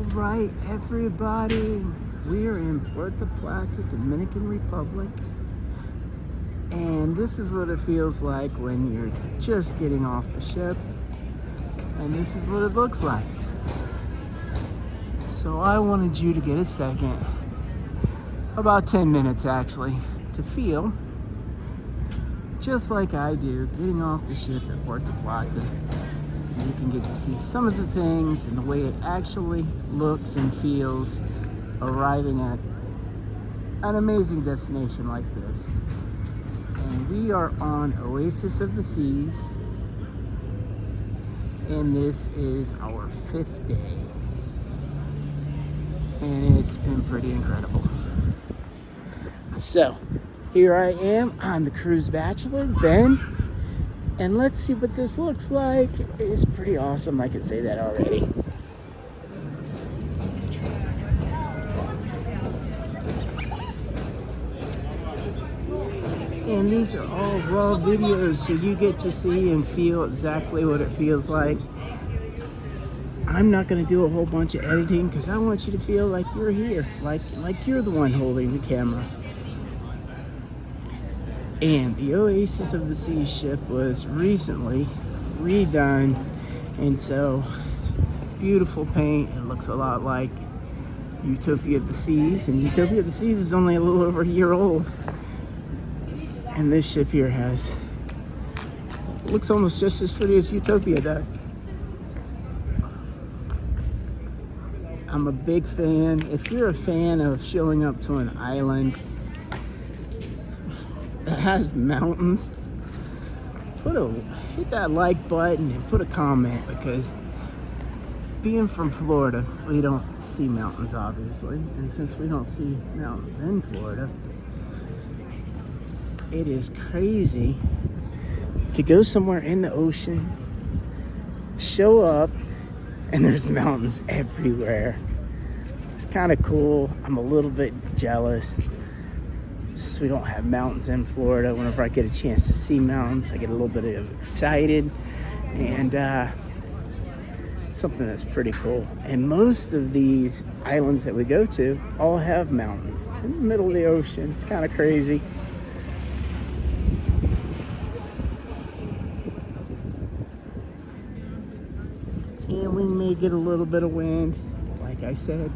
right, everybody, we're in Puerta Plata, Dominican Republic, and this is what it feels like when you're just getting off the ship, and this is what it looks like. So I wanted you to get a second, about 10 minutes actually, to feel just like I do getting off the ship at Puerta Plata. You can get to see some of the things and the way it actually looks and feels arriving at an amazing destination like this. And we are on Oasis of the Seas, and this is our 5th day, and it's been pretty incredible. So here I am, I'm the cruise bachelor, Ben, and let's see what this looks like. It's pretty awesome, I can say that already. And these are all raw videos, so you get to see and feel exactly what it feels like. I'm not going to do a whole bunch of editing because I want you to feel like you're here, like you're the one holding the camera. And the Oasis of the Seas ship was recently redone, and so beautiful paint. It looks a lot like Utopia of the Seas, and Utopia of the Seas is only a little over a year old. And this ship here looks almost just as pretty as Utopia does. I'm a big fan. If you're a fan of showing up to an island that has mountains, hit that like button and put a comment, because being from Florida, we don't see mountains obviously, and since we don't see mountains in Florida, it is crazy to go somewhere in the ocean, show up, and there's mountains everywhere. It's kind of cool. I'm a little bit jealous since we don't have mountains in Florida. Whenever I get a chance to see mountains, I get a little bit excited, and something that's pretty cool. And most of these islands that we go to all have mountains in the middle of the ocean. It's kind of crazy. And we may get a little bit of wind. Like I said,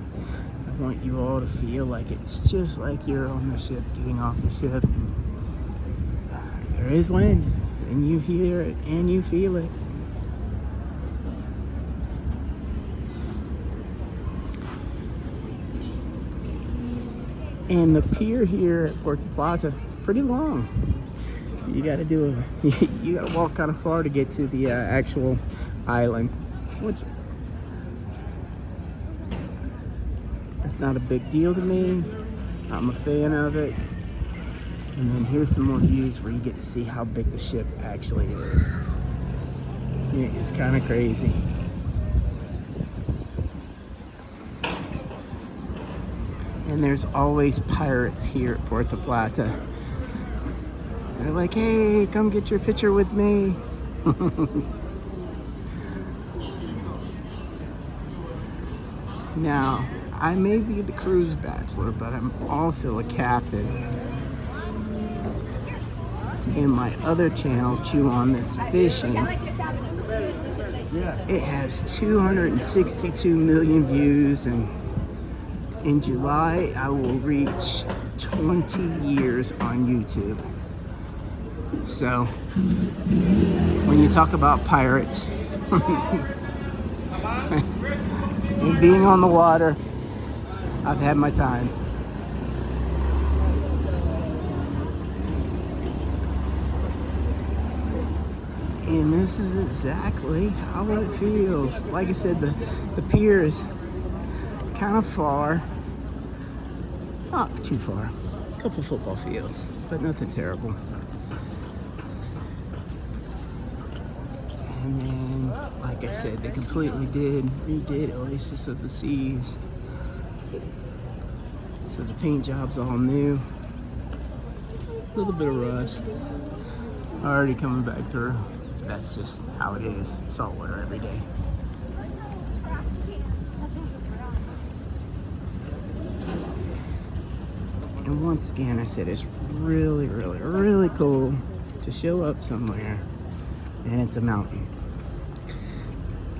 I want you all to feel like it's just like you're on the ship, getting off the ship. There is wind, and you hear it, and you feel it. And the pier here at Puerta Plata, pretty long. You gotta walk kind of far to get to the actual island, which it's not a big deal to me. I'm a fan of it. And then here's some more views where you get to see how big the ship actually is. It's kind of crazy. And there's always pirates here at Puerta Plata. They're like, hey, come get your picture with me. Now, I may be the cruise bachelor, but I'm also a captain. In my other channel, Chew on This Fishing, it has 262 million views, and in July, I will reach 20 years on YouTube. So, when you talk about pirates, and being on the water, I've had my time. And this is exactly how it feels. Like I said, the pier is kind of far. Not too far. A couple football fields, but nothing terrible. And then, like I said, they completely redid Oasis of the Seas. So the paint job's all new. A little bit of rust. Already coming back through. That's just how it is. Saltwater every day. once again, I said it's really, really, really cool to show up somewhere and it's a mountain.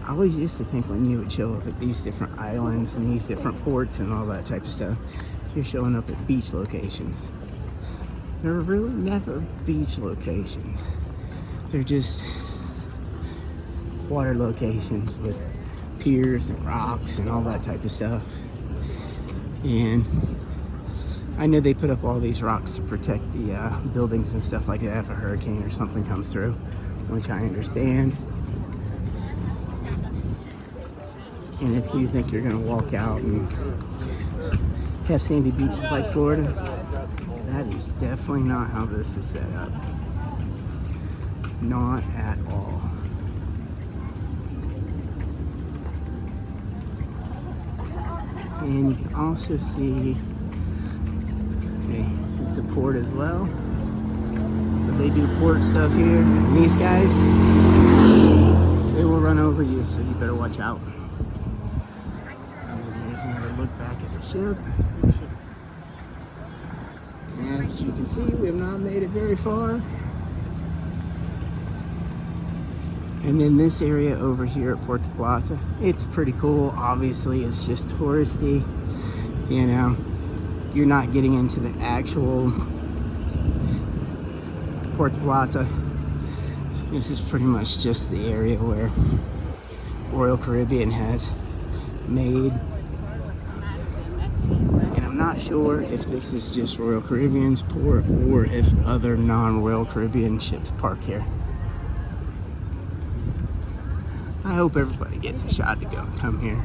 I always used to think when you would show up at these different islands and these different ports and all that type of stuff, you're showing up at beach locations. They're really never beach locations. They're just water locations with piers and rocks and all that type of stuff. And I know they put up all these rocks to protect the buildings and stuff like that if a hurricane or something comes through, which I understand. And if you think you're gonna walk out and have sandy beaches like Florida, that is definitely not how this is set up. Not at all. And you can also see, okay, it's a port as well. So they do port stuff here. And these guys, they will run over you, so you better watch out. And then here's another look back at the ship. And as you can see, we have not made it very far. And then this area over here at Puerta Plata, it's pretty cool. Obviously, it's just touristy. You know, you're not getting into the actual Puerta Plata. This is pretty much just the area where Royal Caribbean has made. And I'm not sure if this is just Royal Caribbean's port or if other non-Royal Caribbean ships park here. I hope everybody gets a shot to go and come here.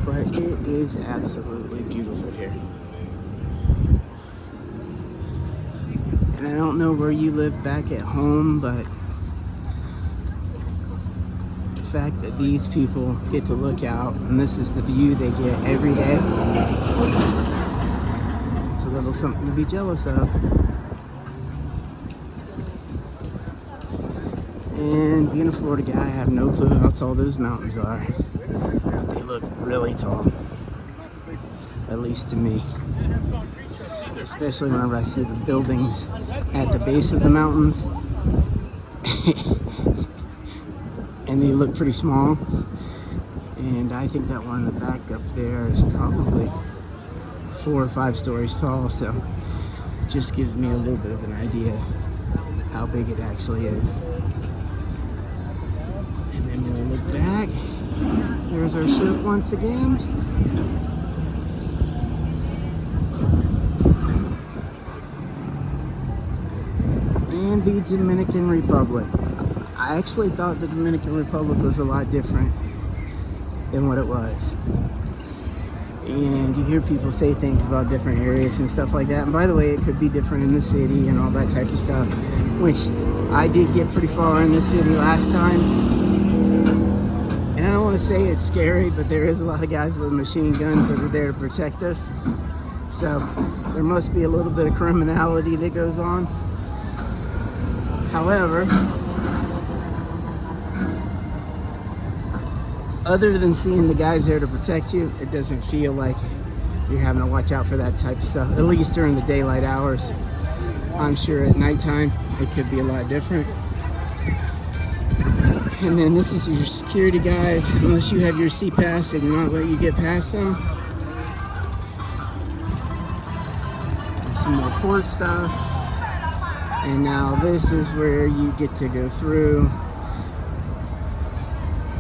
But it is absolutely beautiful here. And I don't know where you live back at home, but the fact that these people get to look out and this is the view they get every day, it's a little something to be jealous of. And being a Florida guy, I have no clue how tall those mountains are, but they look really tall, at least to me. Especially whenever I see the buildings at the base of the mountains, and they look pretty small. And I think that one in the back up there is probably 4 or 5 stories tall, so it just gives me a little bit of an idea how big it actually is. And then we'll look back. There's our ship once again. And the Dominican Republic. I actually thought the Dominican Republic was a lot different than what it was. And you hear people say things about different areas and stuff like that. And by the way, it could be different in the city and all that type of stuff, which I did get pretty far in the city last time. And I don't want to say it's scary, but there is a lot of guys with machine guns that are there to protect us. So there must be a little bit of criminality that goes on. However, other than seeing the guys there to protect you, it doesn't feel like you're having to watch out for that type of stuff, at least during the daylight hours. I'm sure at nighttime it could be a lot different. And then this is your security guys. Unless you have your C-Pass, they do not let you get past them. There's some more port stuff. And now this is where you get to go through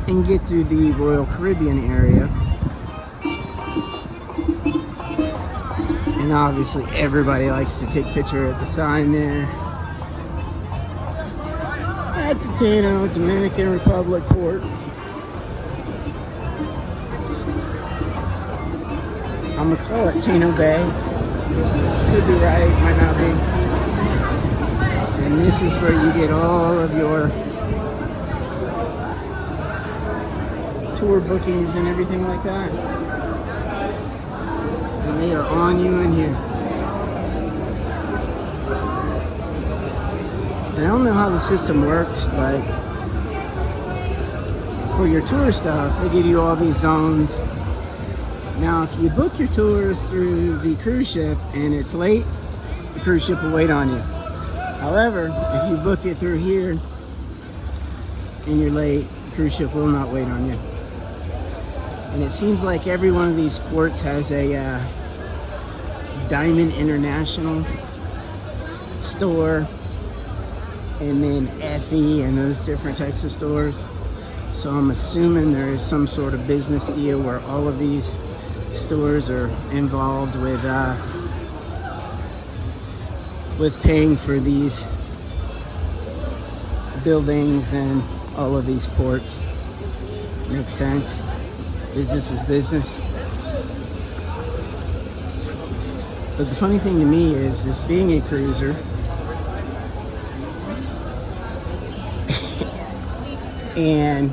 and get through the Royal Caribbean area. And obviously everybody likes to take a picture at the sign there. At the Taino, Dominican Republic port. I'm gonna call it Taino Bay. Could be right, might not be. And this is where you get all of your tour bookings and everything like that. And they are on you in here. And I don't know how the system works, but for your tour stuff, they give you all these zones. Now, if you book your tours through the cruise ship and it's late, the cruise ship will wait on you. However, if you book it through here and you're late, the cruise ship will not wait on you. And it seems like every one of these ports has a Diamond International store, and then Effie and those different types of stores. So I'm assuming there is some sort of business deal where all of these stores are involved with paying for these buildings and all of these ports. Makes sense. Business is business. But the funny thing to me is being a cruiser, and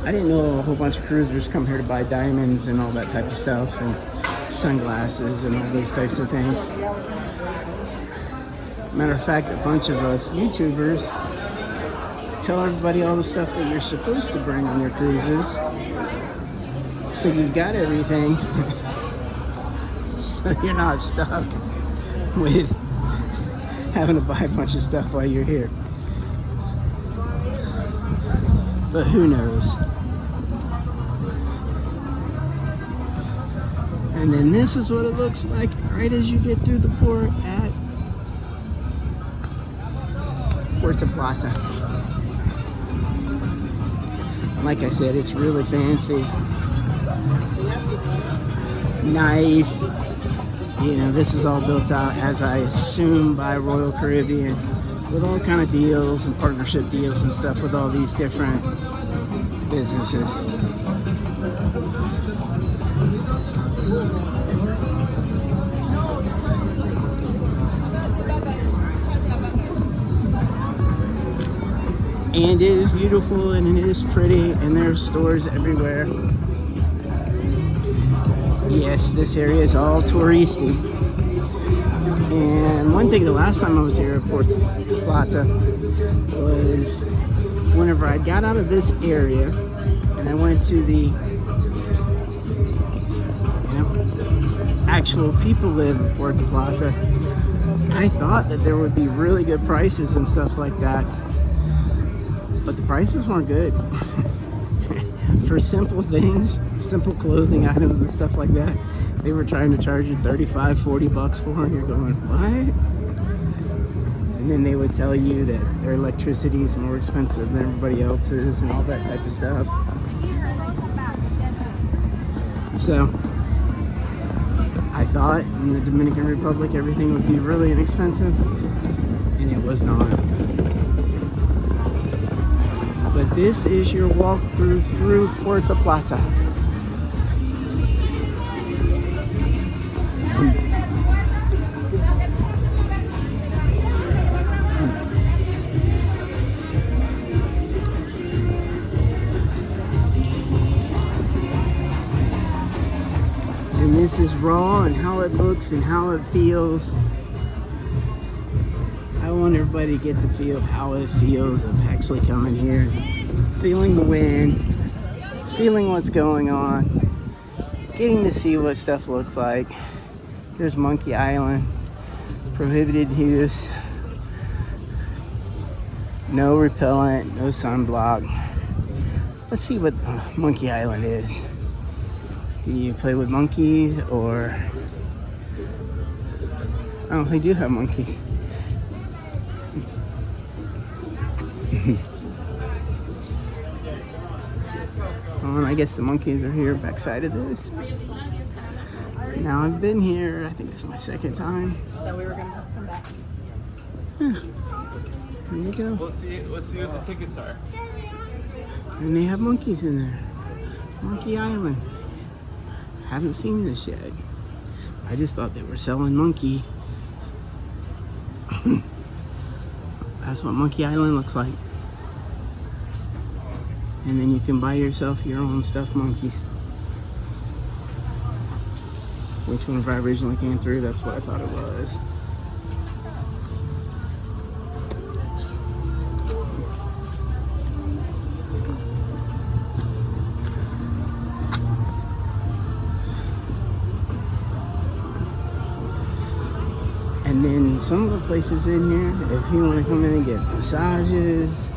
I didn't know a whole bunch of cruisers come here to buy diamonds and all that type of stuff, and sunglasses and all those types of things. Matter of fact, a bunch of us YouTubers tell everybody all the stuff that you're supposed to bring on your cruises, so you've got everything. So you're not stuck with having to buy a bunch of stuff while you're here. But who knows? And then this is what it looks like right as you get through the port at Puerta Plata. Like I said, it's really fancy. Nice. You know, this is all built out, as I assume, by Royal Caribbean, with all kind of deals and partnership deals and stuff with all these different businesses. And it is beautiful and it is pretty, and there are stores everywhere. Yes, this area is all touristy. And one thing, the last time I was here at Puerta Plata was whenever I got out of this area and I went to the, actual people live in Puerta Plata, I thought that there would be really good prices and stuff like that. But the prices weren't good. For simple things, simple clothing items and stuff like that, they were trying to charge you $35-$40 for, and you're going, what? And then they would tell you that their electricity is more expensive than everybody else's and all that type of stuff. So I thought in the Dominican Republic everything would be really inexpensive, and it was not. But this is your walkthrough through Puerta Plata. And this is raw and how it looks and how it feels. I want everybody to get the feel of how it feels of actually coming here, feeling the wind, feeling what's going on, getting to see what stuff looks like. There's Monkey Island, prohibited use, no repellent, no sunblock. Let's see what Monkey Island is. Do you play with monkeys, or... Oh, they do have monkeys. Oh, and I guess the monkeys are here backside of this. Now I've been here, I think it's my second time. So we were gonna come back. Yeah. There you go. Let's see what the tickets are. And they have monkeys in there. Monkey Island. Haven't seen this yet. I just thought they were selling monkey. That's what Monkey Island looks like. And then you can buy yourself your own stuffed monkeys. Which, whenever I originally came through, that's what I thought it was. some of the places in here, if you want to come in and get massages,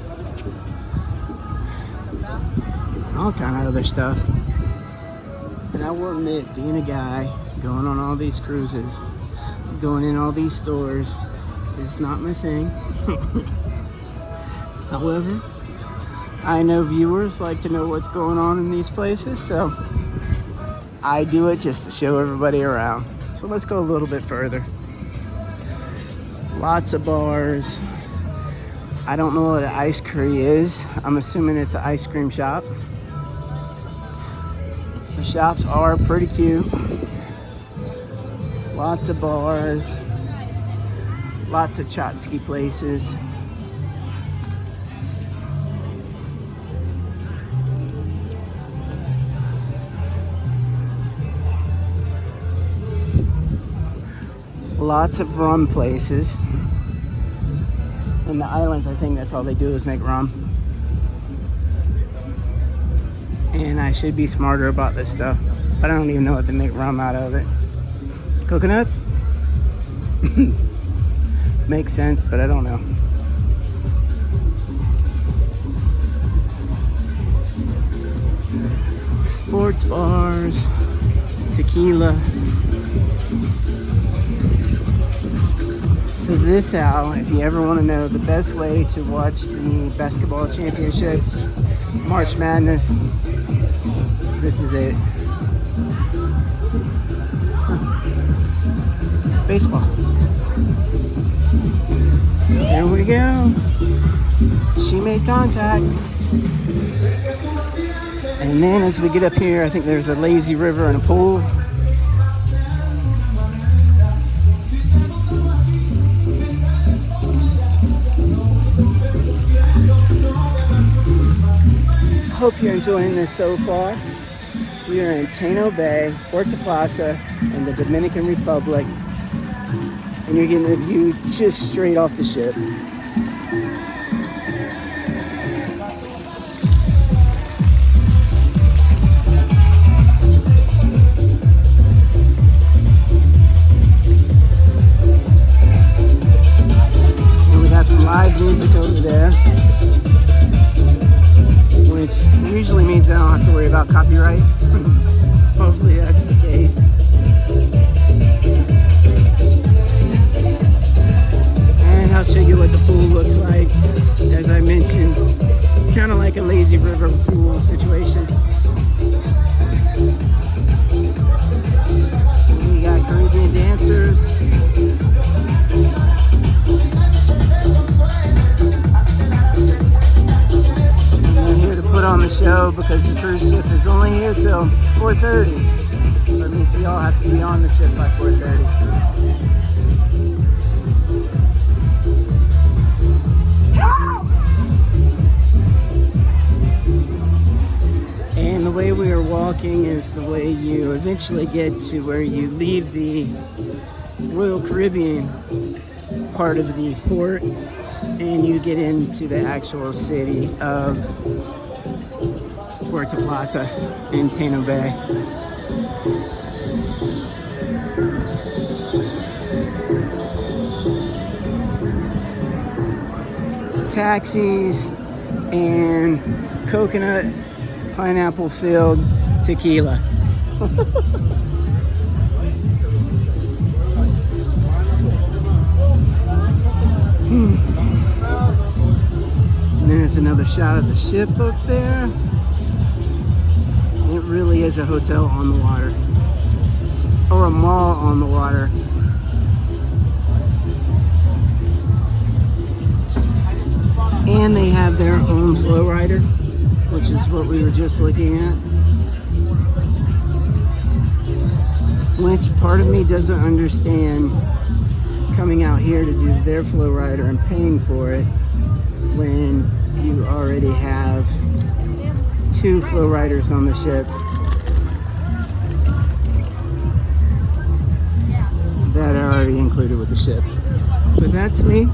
all kind of other stuff. And I will admit, being a guy going on all these cruises, going in all these stores, is not my thing. However, I know viewers like to know what's going on in these places, so I do it just to show everybody around. So let's go a little bit further. Lots of bars. I don't know what an ice curry is. I'm assuming it's an ice cream shop. The shops are pretty cute. Lots of bars. Lots of Chotsky places. Lots of rum places. In the islands, I think that's all they do is make rum. And I should be smarter about this stuff, but I don't even know what they make rum out of it. Coconuts? Makes sense, but I don't know. Sports bars, tequila. So this, Al, if you ever want to know the best way to watch the basketball championships, March Madness, this is it. Baseball. There we go. She made contact. And then as we get up here, I think there's a lazy river and a pool. Hope you're enjoying this so far. We are in Taino Bay, Puerta Plata, in the Dominican Republic. And you're getting a view just straight off the ship. And we got some live music over there, which usually means I don't have to worry about copyright. Hopefully that's the case. And I'll show you what the pool looks like. As I mentioned, it's kind of like a lazy river pool situation. We got Caribbean dancers. Put on the show because the cruise ship is only here till 4:30. That means we all have to be on the ship by 4:30. And the way we are walking is the way you eventually get to where you leave the Royal Caribbean part of the port and you get into the actual city of Puerta Plata in Taino Bay. Taxis and coconut pineapple filled tequila. There's another shot of the ship up there. It really is a hotel on the water, or a mall on the water. And they have their own flow rider, which is what we were just looking at. Which part of me doesn't understand coming out here to do their flow rider and paying for it when you already have 2 flow riders on the ship that are already included with the ship. But that's me.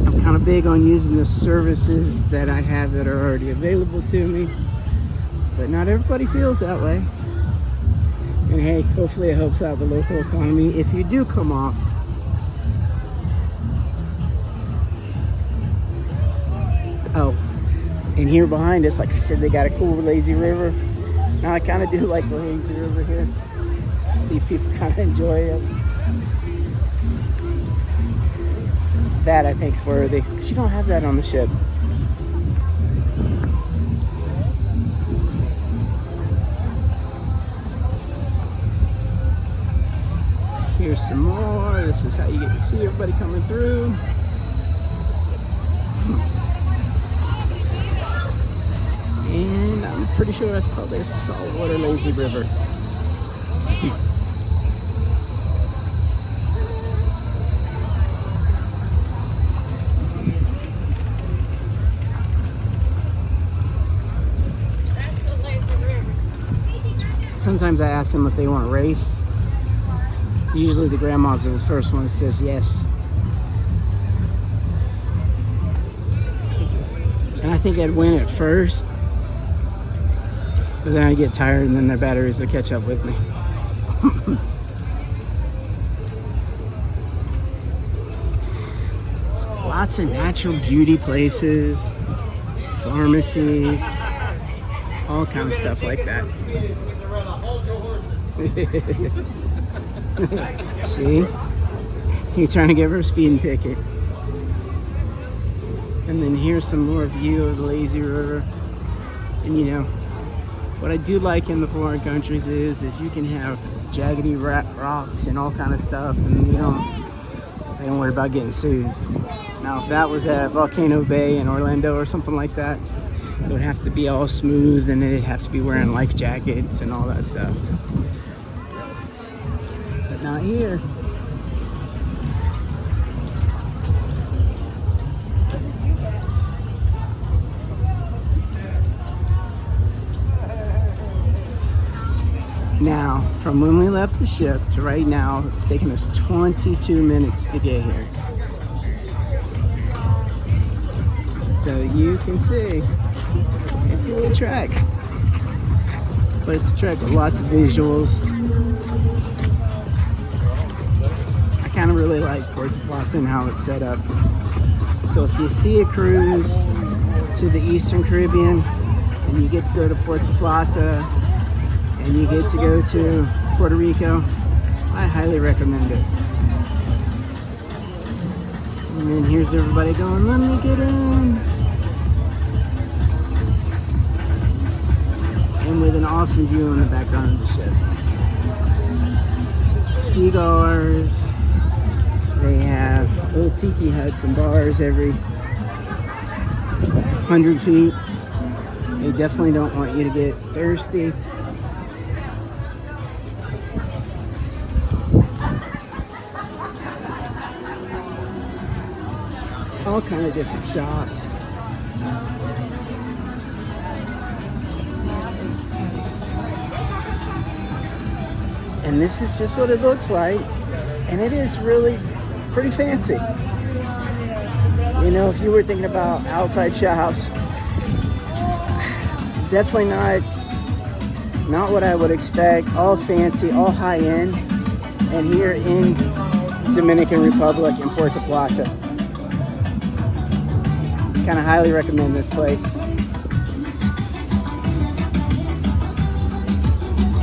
I'm kind of big on using the services that I have that are already available to me, but not everybody feels that way. And hey, hopefully it helps out the local economy if you do come off here behind us, like I said, they got a cool lazy river. Now I kind of do like the lazy river here. See if people kind of enjoy it. That I think is worthy, because you don't have that on the ship. Here's some more. This is how you get to see everybody coming through. And I'm pretty sure that's probably a saltwater lazy river. Sometimes I ask them if they want to race. Usually the grandmas are the first one that says yes. And I think I'd win at first, but then I get tired and then their batteries will catch up with me. Lots of natural beauty places, pharmacies, all kind of stuff like that. See? You're trying to give her a speeding ticket. And then here's some more view of the lazy river. And you know, what I do like in the foreign countries is you can have jaggedy rocks and all kind of stuff, and they don't worry about getting sued. Now if that was at Volcano Bay in Orlando or something like that, it would have to be all smooth and they'd have to be wearing life jackets and all that stuff. But not here. Now, from when we left the ship to right now, it's taken us 22 minutes to get here. So you can see, it's a little trek. But it's a trek with lots of visuals. I kind of really like Puerta Plata and how it's set up. So if you see a cruise to the Eastern Caribbean, and you get to go to Puerta Plata, and you get to go to Puerto Rico, I highly recommend it. And then here's everybody going, let me get in. And with an awesome view in the background of the ship. Cigars. They have little tiki huts and bars every 100 feet. They definitely don't want you to get thirsty. All kind of different shops. And this is just what it looks like. And it is really pretty fancy. You know, if you were thinking about outside shops, definitely not what I would expect. All fancy, all high end. And here in Dominican Republic in Puerta Plata. Kind of highly recommend this place.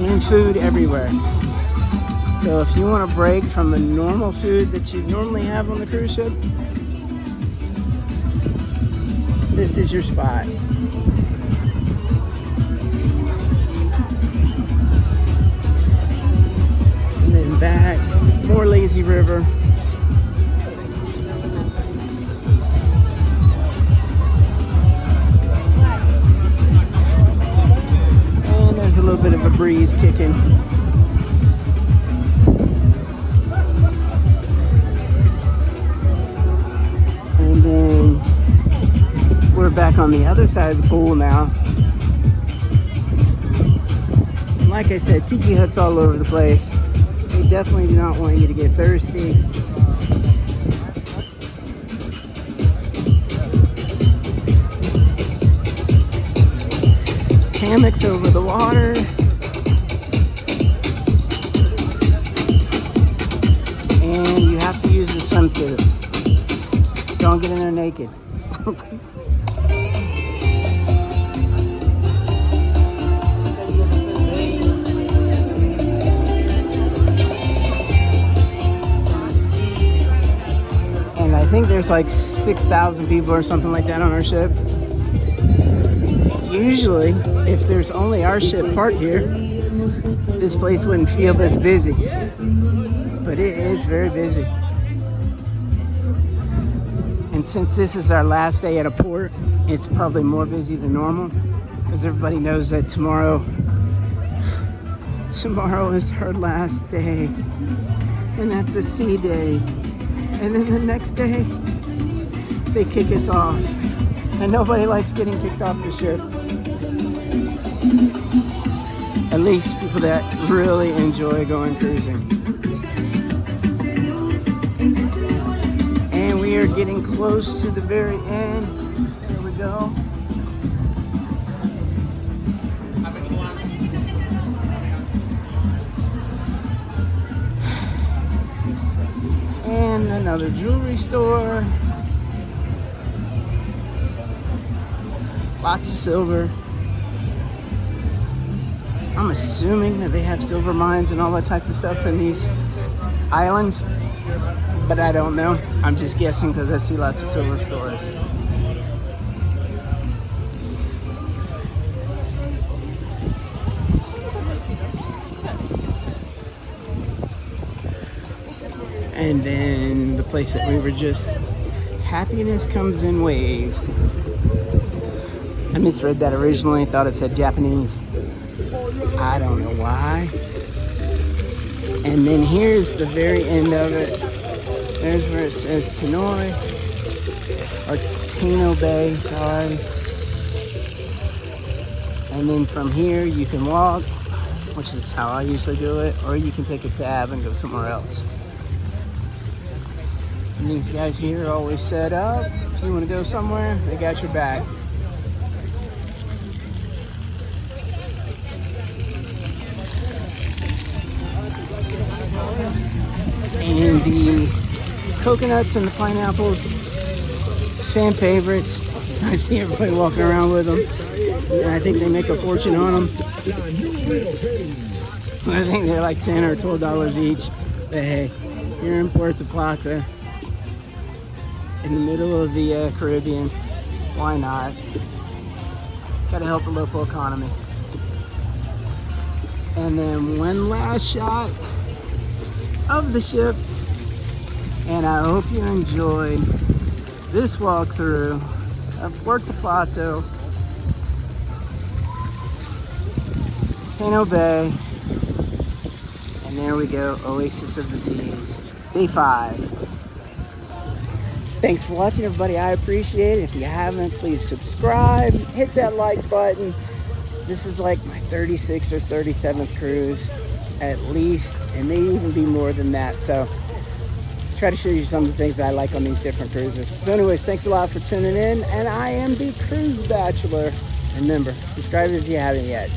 And food everywhere. So if you want a break from the normal food that you normally have on the cruise ship, this is your spot. And then back, more lazy river. A little bit of a breeze kicking. And then we're back on the other side of the pool now. And like I said, tiki huts all over the place. They definitely do not want you to get thirsty. Hammocks over the water. And you have to use the swimsuit. Don't get in there naked. think there's like 6,000 people or something like that on our ship. Usually, if there's only our ship parked here, this place wouldn't feel this busy. But it is very busy. And since this is our last day at a port, it's probably more busy than normal because everybody knows that tomorrow is her last day, and that's a sea day. And then the next day, they kick us off, and nobody likes getting kicked off the ship. At least people that really enjoy going cruising. And we are getting close to the very end. There we go. And another jewelry store. Lots of silver. I'm assuming that they have silver mines and all that type of stuff in these islands, but I don't know. I'm just guessing because I see lots of silver stores. And then the place that we were just, happiness comes in waves. I misread that originally, thought it said Japanese. I don't know why. And then here's the very end of it. There's where it says Taino, or Taino Bay, sorry. And then from here you can walk, which is how I usually do it, or you can take a cab and go somewhere else. And these guys here are always set up. If you want to go somewhere, they got your back. And the coconuts and the pineapples, fan favorites. I see everybody walking around with them. And I think they make a fortune on them. I think they're like $10 or $12 each. But hey, you're in Puerta Plata, in the middle of the Caribbean. Why not? Gotta help the local economy. And then one last shot of the ship, and I hope you enjoyed this walkthrough of Puerta Plata, Taino Bay, and there we go, Oasis of the Seas, day 5. Thanks for watching, everybody. I appreciate it. If you haven't, please subscribe, hit that like button. This is like my 36th or 37th cruise, at least. It may even be more than that. So try to show you some of the things I like on these different cruises. So anyways, thanks a lot for tuning in. And I am the Cruise Bachelor. Remember, subscribe if you haven't yet.